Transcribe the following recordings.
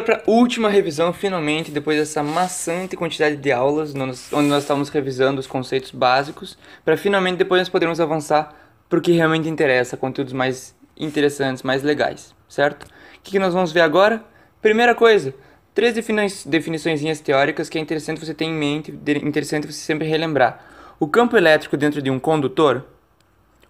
para a última revisão, finalmente, depois dessa maçante quantidade de aulas, onde nós estávamos revisando os conceitos básicos, para finalmente depois nós podermos avançar para o que realmente interessa, conteúdos mais interessantes, mais legais, certo? O que nós vamos ver agora? Primeira coisa, 3 definiçõezinhas teóricas que é interessante você ter em mente, interessante você sempre relembrar. O campo elétrico dentro de um condutor,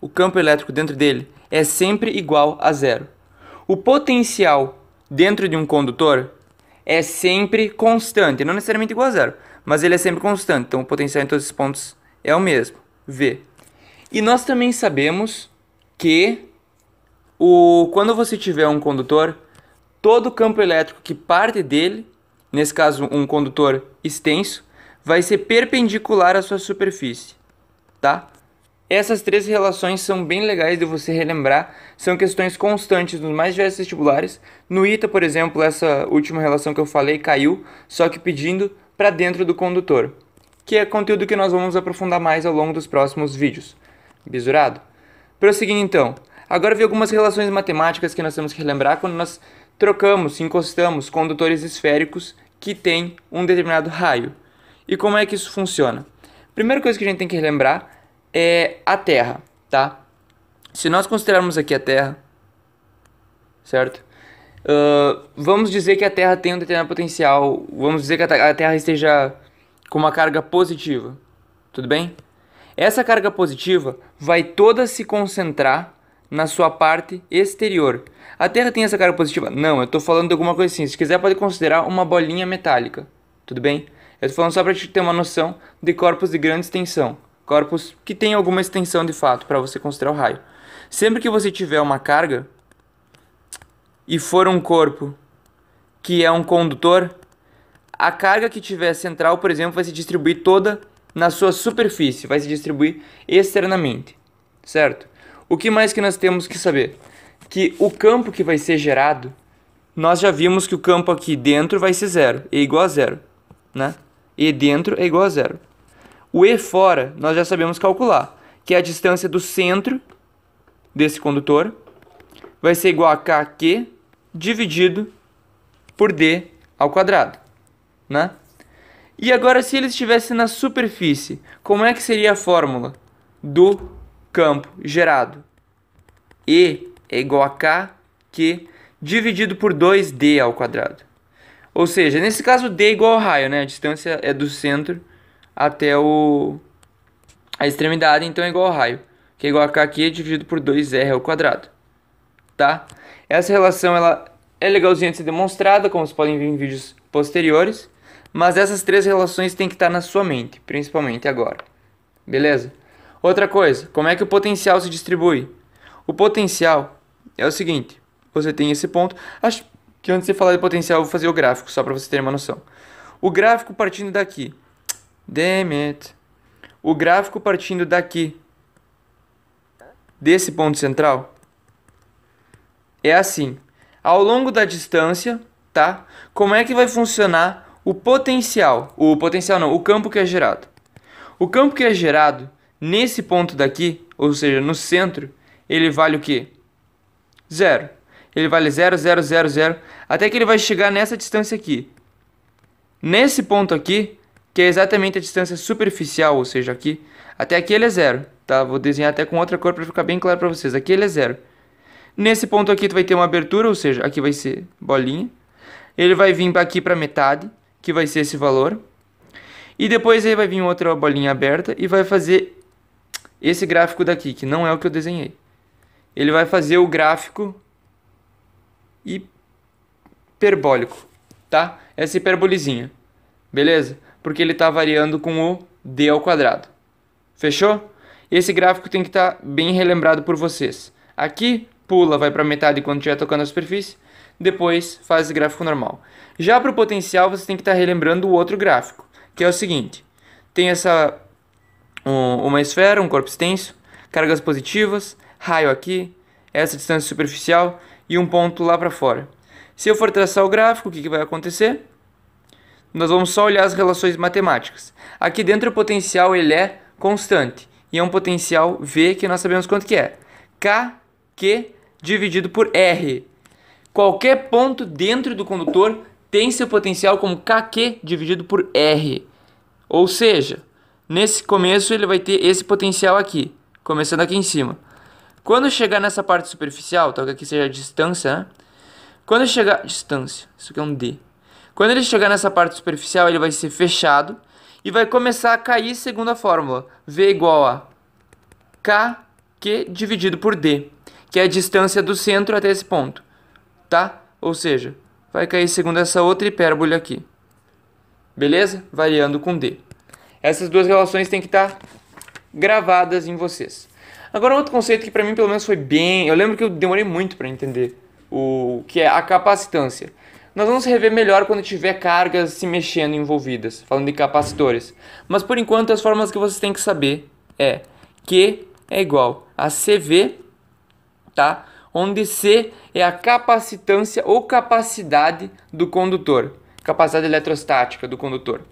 o campo elétrico dentro dele é sempre igual a zero. O potencial dentro de um condutor é sempre constante, não necessariamente igual a zero, mas ele é sempre constante, então o potencial em todos esses pontos é o mesmo, V. E nós também sabemos que quando você tiver um condutor, todo o campo elétrico que parte dele, nesse caso um condutor extenso, vai ser perpendicular à sua superfície, tá? Essas 3 relações são bem legais de você relembrar, são questões constantes nos mais diversos vestibulares. No ITA, por exemplo, essa última relação que eu falei caiu, só que pedindo para dentro do condutor, que é conteúdo que nós vamos aprofundar mais ao longo dos próximos vídeos. Bisurado? Prosseguindo então, agora vi algumas relações matemáticas que nós temos que relembrar quando nós trocamos, encostamos condutores esféricos que têm um determinado raio. E como é que isso funciona? Primeira coisa que a gente tem que relembrar é a Terra, tá? Se nós considerarmos aqui a Terra, certo? Vamos dizer que a Terra tem um determinado potencial, vamos dizer que a Terra esteja com uma carga positiva, tudo bem? Essa carga positiva vai toda se concentrar na sua parte exterior. A Terra tem essa carga positiva? Não, eu estou falando de alguma coisa assim. Se quiser pode considerar uma bolinha metálica, tudo bem? Eu estou falando só para te ter uma noção de corpos de grande extensão. Corpos que tem alguma extensão de fato para você considerar o raio. Sempre que você tiver uma carga e for um corpo que é um condutor, a carga que tiver central, por exemplo, vai se distribuir toda na sua superfície, vai se distribuir externamente, certo? O que mais que nós temos que saber? Que o campo que vai ser gerado, nós já vimos que o campo aqui dentro vai ser zero, é igual a zero, né? E dentro é igual a zero. O E fora, nós já sabemos calcular, que é a distância do centro desse condutor vai ser igual a KQ dividido por D ao quadrado, né? E agora, se ele estivesse na superfície, como é que seria a fórmula do campo gerado? E é igual a KQ dividido por 2D ao quadrado. Ou seja, nesse caso, D é igual ao raio, né? A distância é do centro até a extremidade, então é igual ao raio, que é igual a KQ dividido por 2R ao quadrado, tá? Essa relação ela é legalzinha de ser demonstrada, como vocês podem ver em vídeos posteriores, mas essas 3 relações têm que estar na sua mente, principalmente agora, beleza? Outra coisa, como é que o potencial se distribui? O potencial é o seguinte, você tem esse ponto, acho que antes de falar de potencial eu vou fazer o gráfico, só para você ter uma noção. O gráfico partindo daqui, o gráfico partindo daqui, desse ponto central, é assim. Ao longo da distância, tá? Como é que vai funcionar o potencial? O potencial não, o campo que é gerado. O campo que é gerado nesse ponto daqui, ou seja, no centro, ele vale o quê? Zero. Ele vale 0, 0, 0, 0, até que ele vai chegar nessa distância aqui. Nesse ponto aqui, que é exatamente a distância superficial, ou seja, aqui, até aqui ele é zero, tá? Vou desenhar até com outra cor para ficar bem claro para vocês. Aqui ele é zero. Nesse ponto aqui tu vai ter uma abertura, ou seja, aqui vai ser bolinha. Ele vai vir aqui para metade, que vai ser esse valor. E depois aí vai vir outra bolinha aberta e vai fazer esse gráfico daqui, que não é o que eu desenhei. Ele vai fazer o gráfico hiperbólico, tá? Essa hiperbolizinha, beleza? Porque ele está variando com o D ao quadrado. Fechou? Esse gráfico tem que estar bem relembrado por vocês. Aqui, pula, vai para metade quando estiver tocando a superfície. Depois, faz esse gráfico normal. Já para o potencial, você tem que estar relembrando o outro gráfico, que é o seguinte. Tem uma esfera, um corpo extenso, cargas positivas, raio aqui, essa distância superficial e um ponto lá para fora. Se eu for traçar o gráfico, o que vai acontecer? Nós vamos só olhar as relações matemáticas. Aqui dentro o potencial ele é constante. E é um potencial V que nós sabemos quanto que é. KQ dividido por R. Qualquer ponto dentro do condutor tem seu potencial como KQ dividido por R. Ou seja, nesse começo ele vai ter esse potencial aqui, começando aqui em cima. Quando chegar nessa parte superficial, tal que aqui seja a distância, né? Quando chegar... Distância, isso aqui é um D. Quando ele chegar nessa parte superficial, ele vai ser fechado e vai começar a cair segundo a fórmula. V igual a KQ dividido por D, que é a distância do centro até esse ponto, tá? Ou seja, vai cair segundo essa outra hipérbole aqui. Beleza? Variando com D. Essas duas relações têm que estar gravadas em vocês. Agora, outro conceito que para mim, pelo menos, foi bem... Eu lembro que eu demorei muito para entender o que é a capacitância. Nós vamos rever melhor quando tiver cargas se mexendo envolvidas, falando de capacitores. Mas, por enquanto, as fórmulas que vocês têm que saber é Q é igual a CV, tá? Onde C é a capacitância ou capacidade do condutor. Capacidade eletrostática do condutor.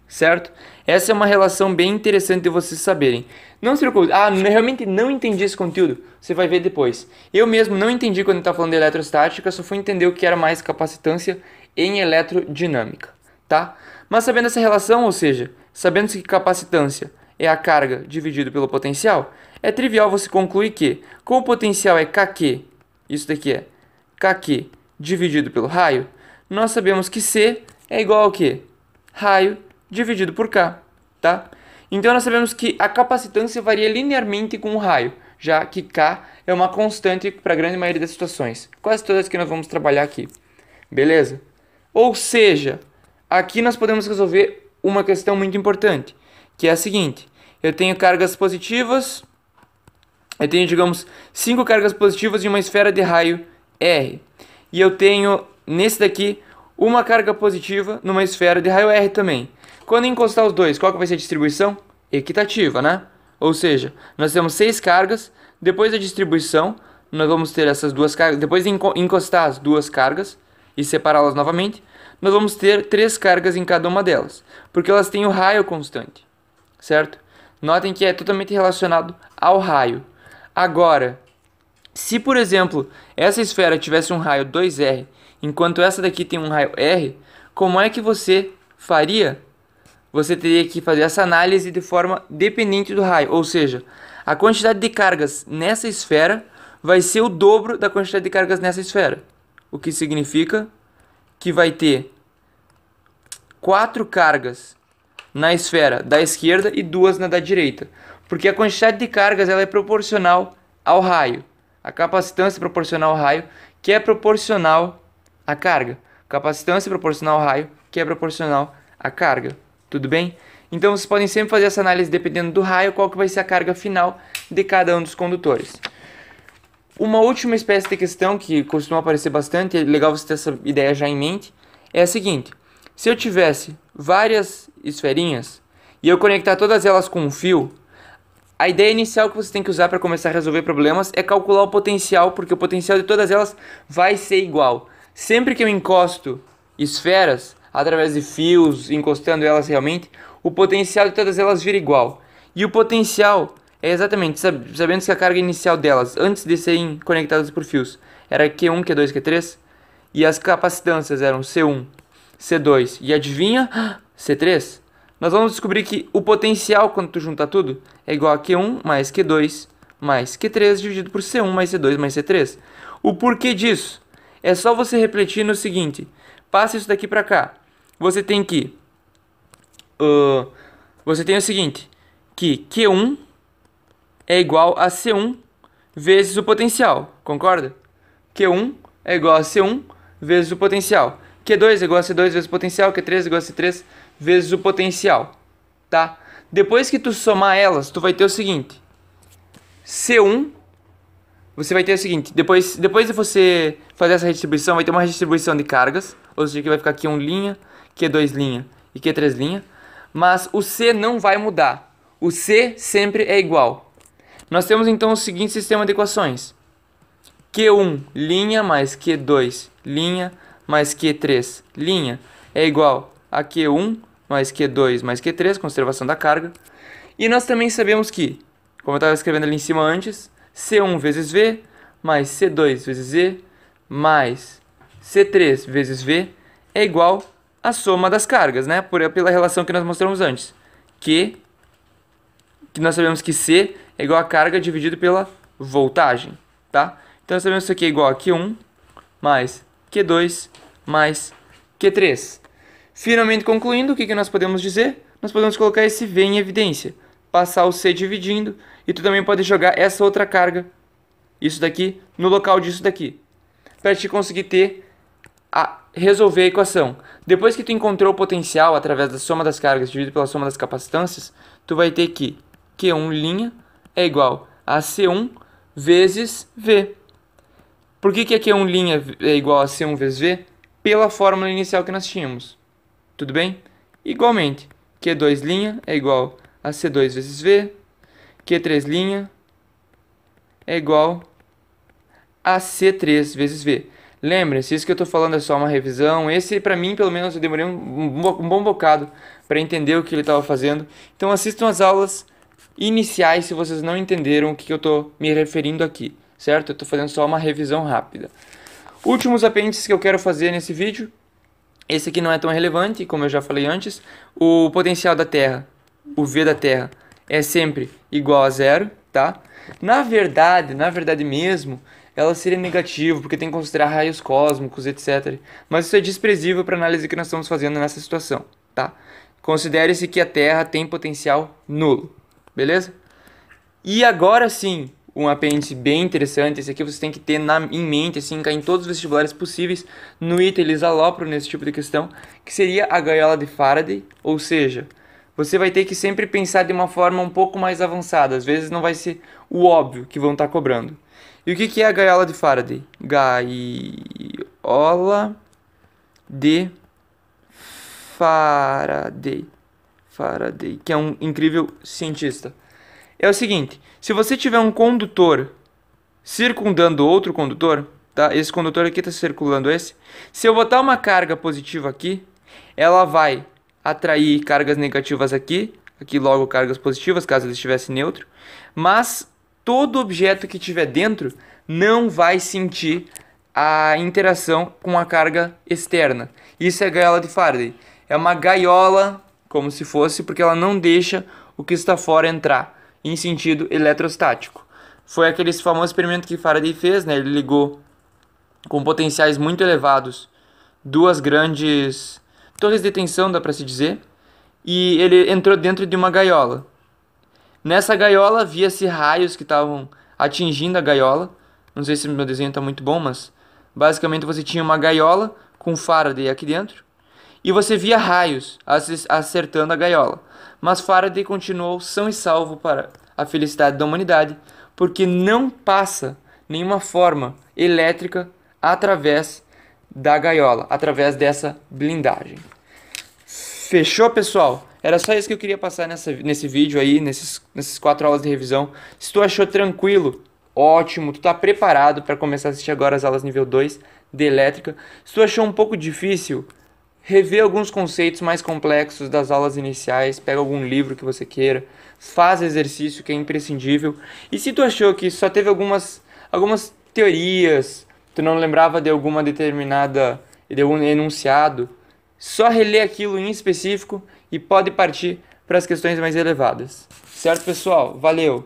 Certo? Essa é uma relação bem interessante de vocês saberem. Não se preocupe. Realmente não entendi esse conteúdo. Você vai ver depois. Eu mesmo não entendi quando estava falando de eletrostática, só fui entender o que era mais capacitância em eletrodinâmica, tá? Mas sabendo essa relação, ou seja, sabendo que capacitância é a carga dividido pelo potencial, é trivial você concluir que, como o potencial é KQ, isso daqui é KQ dividido pelo raio, nós sabemos que C é igual ao quê? Raio dividido por K, tá? Então nós sabemos que a capacitância varia linearmente com o raio, já que K é uma constante para a grande maioria das situações, quase todas que nós vamos trabalhar aqui, beleza? Ou seja, aqui nós podemos resolver uma questão muito importante, que é a seguinte: eu tenho cargas positivas, eu tenho, digamos, 5 cargas positivas em uma esfera de raio R, e eu tenho, nesse daqui, uma carga positiva numa esfera de raio R também. Quando encostar os dois, qual que vai ser a distribuição? Equitativa, né? Ou seja, nós temos 6 cargas, depois da distribuição, nós vamos ter essas duas cargas, depois de encostar as duas cargas e separá-las novamente, nós vamos ter 3 cargas em cada uma delas, porque elas têm o raio constante, certo? Notem que é totalmente relacionado ao raio. Agora, se por exemplo, essa esfera tivesse um raio 2R, enquanto essa daqui tem um raio R, como é que você faria? Você teria que fazer essa análise de forma dependente do raio, ou seja, a quantidade de cargas nessa esfera vai ser o dobro da quantidade de cargas nessa esfera, o que significa que vai ter 4 cargas na esfera da esquerda e 2 na da direita, porque a quantidade de cargas ela é proporcional ao raio, a capacitância é proporcional ao raio, que é proporcional à carga, capacitância é proporcional ao raio, que é proporcional à carga. Tudo bem? Então vocês podem sempre fazer essa análise dependendo do raio, qual que vai ser a carga final de cada um dos condutores. Uma última espécie de questão que costuma aparecer bastante, é legal você ter essa ideia já em mente, é a seguinte: se eu tivesse várias esferinhas e eu conectar todas elas com um fio, a ideia inicial que você tem que usar para começar a resolver problemas é calcular o potencial, porque o potencial de todas elas vai ser igual. Sempre que eu encosto esferas, através de fios, encostando elas realmente, o potencial de todas elas vira igual. E o potencial é exatamente, sabendo que a carga inicial delas, antes de serem conectadas por fios, era Q1, Q2, Q3, e as capacitâncias eram C1, C2, e adivinha? C3. Nós vamos descobrir que o potencial, quando tu juntar tudo, é igual a Q1 mais Q2 mais Q3 dividido por C1 mais C2 mais C3. O porquê disso? É só você refletir no seguinte: passa isso daqui para cá. Você tem que... você tem o seguinte, que Q1 é igual a C1 vezes o potencial, concorda? Q1 é igual a C1 vezes o potencial. Q2 é igual a C2 vezes o potencial, Q3 é igual a C3 vezes o potencial, tá? Depois que tu somar elas, tu vai ter o seguinte: C1, você vai ter o seguinte, depois de você fazer essa redistribuição, vai ter uma redistribuição de cargas, ou seja, que vai ficar Q1 linha, Q2 linha e Q3 linha, mas o C não vai mudar, o C sempre é igual. Nós temos então o seguinte sistema de equações: Q1 linha mais Q2 linha mais Q3 linha é igual a Q1 mais Q2 mais Q3, conservação da carga. E nós também sabemos que, como eu estava escrevendo ali em cima antes, C1 vezes V mais C2 vezes Z mais C3 vezes V é igual à soma das cargas, né? Pela relação que nós mostramos antes. Que nós sabemos que C é igual a carga dividido pela voltagem, tá? Então nós sabemos que isso aqui é igual a Q1 mais Q2 mais Q3. Finalmente concluindo, o que nós podemos dizer? Nós podemos colocar esse V em evidência, passar o C dividindo, e tu também pode jogar essa outra carga, isso daqui, no local disso daqui, para te conseguir resolver a equação. Depois que tu encontrou o potencial através da soma das cargas dividido pela soma das capacitâncias, tu vai ter que Q1' é igual a C1 vezes V. Por que a Q1' é igual a C1 vezes V? Pela fórmula inicial que nós tínhamos. Tudo bem? Igualmente, Q2' é igual a C2 vezes V. Q3' é igual a C3 vezes V. Lembre-se, isso que eu estou falando é só uma revisão. Esse, para mim, pelo menos, eu demorei um bom bocado para entender o que ele estava fazendo. Então, assistam as aulas iniciais se vocês não entenderam o que eu estou me referindo aqui, certo? Eu estou fazendo só uma revisão rápida. Últimos apêndices que eu quero fazer nesse vídeo. Esse aqui não é tão relevante, como eu já falei antes. O potencial da Terra, o V da Terra, é sempre igual a zero, tá? Na verdade mesmo, ela seria negativo, porque tem que considerar raios cósmicos, etc. Mas isso é desprezível para a análise que nós estamos fazendo nessa situação, tá? Considere-se que a Terra tem potencial nulo, beleza? E agora sim, um apêndice bem interessante, esse aqui você tem que ter em mente, assim, cair em todos os vestibulares possíveis, no ITA eles alopram nesse tipo de questão, que seria a gaiola de Faraday, ou seja, você vai ter que sempre pensar de uma forma um pouco mais avançada, às vezes não vai ser o óbvio que vão estar cobrando. E o que é a gaiola de Faraday? Gaiola de Faraday, que é um incrível cientista. É o seguinte, se você tiver um condutor circundando outro condutor, tá? Esse condutor aqui está circulando esse. Se eu botar uma carga positiva aqui, ela vai atrair cargas negativas aqui logo cargas positivas, caso ele estivesse neutro. Mas todo objeto que tiver dentro não vai sentir a interação com a carga externa. Isso é a gaiola de Faraday. É uma gaiola, como se fosse, porque ela não deixa o que está fora entrar em sentido eletrostático. Foi aquele famoso experimento que Faraday fez, né? Ele ligou com potenciais muito elevados duas grandes torres de tensão, dá para se dizer, e ele entrou dentro de uma gaiola. Nessa gaiola via-se raios que estavam atingindo a gaiola. Não sei se meu desenho está muito bom, mas basicamente você tinha uma gaiola com Faraday aqui dentro e você via raios acertando a gaiola. Mas Faraday continuou são e salvo para a felicidade da humanidade, porque não passa nenhuma forma elétrica através da gaiola, através dessa blindagem. Fechou, pessoal? Era só isso que eu queria passar nesse vídeo aí, nessas 4 aulas de revisão. Se tu achou tranquilo, ótimo, tu tá preparado para começar a assistir agora as aulas nível 2 de elétrica. Se tu achou um pouco difícil, rever alguns conceitos mais complexos das aulas iniciais, pega algum livro que você queira, faz exercício que é imprescindível. E se tu achou que só teve algumas teorias, tu não lembrava de alguma determinada, de algum enunciado, só relê aquilo em específico e pode partir para as questões mais elevadas. Certo, pessoal? Valeu!